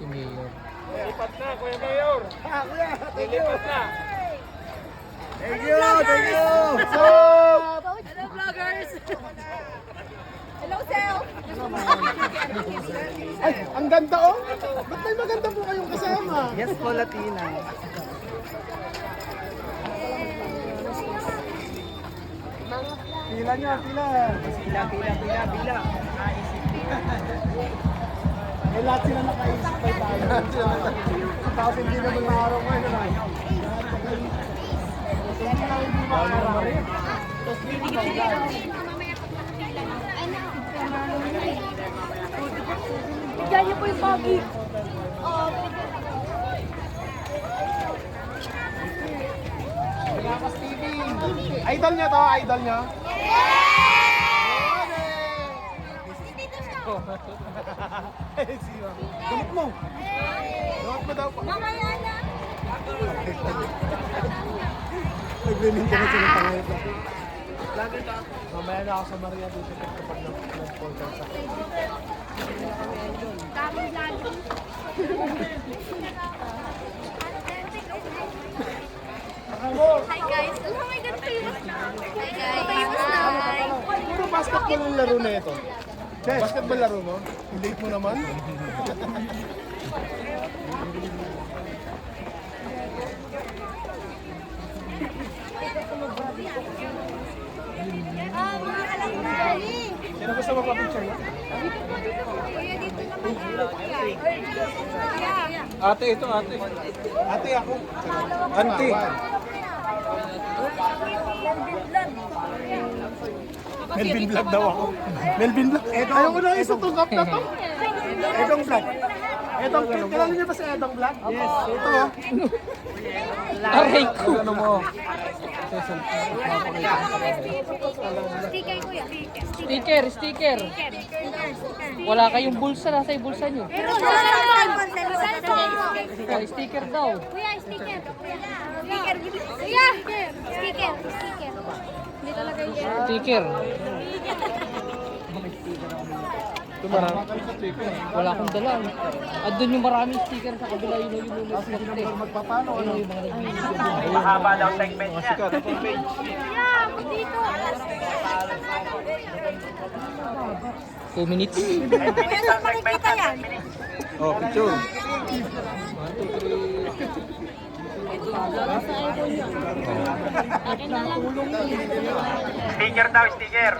Mayor. Lipat na, Kuya Mayor. Kuya, thank you. Lipat na. Thank you, thank you. Hello, vloggers! Hello, Sel! Ay, ang ganda oh. Ba't may maganda po kayong kasama? Yes po, Latina. Pila niya, pila. Pila. Eh, lahat sila nakaisip pa tayo. Tapos hindi naman maaraw mo yun. Hindi na hindi maaraw. Bigyan niyo po yung pogi. Lakas TV. Idol niya to, idol niya. Gamot mo. Gamot mo daw po. Mamaya na. Nagrinig ka na sila pangayot na. Mamaya na ako sa Maria dito kapag nag-call ka sa Kaming lagi. Hi guys. Oh my God, famous na. Hi guys. Famous na. Puro basketball ang laro na ito. Basketball laro mo? Date mo naman? Mga alam mo dali. Sino gusto mo pa-picture mo? Kuya, dito naman. Kuya. Ate, ito ate. Ate ako. Auntie. Melvin Vlog daw ako. Melvin Vlog. Ayaw ko na isutungkap na to. Edong Vlog. Edong, kilala niyo ba si Edong Vlog? Yes. Ito oh. Aray ko! Ano mo? Sticker, kuya. Sticker! Wala kayong bulsa, nasa yung bulsa nyo. Pero cellphone. Oh, sticker daw. Kuya, sticker. Sticker. Kuya! Sticker. Hindi talaga yun. Sticker. Ito marami. Wala akong dala. At doon yung maraming sticker sa kabila yun yung Magpapano? Ano? Mahaba daw segment niya. Kuya, ako dito. 2 minutes. Kuya, saan makikita yan? Oh, picture. Sticker daw, sticker.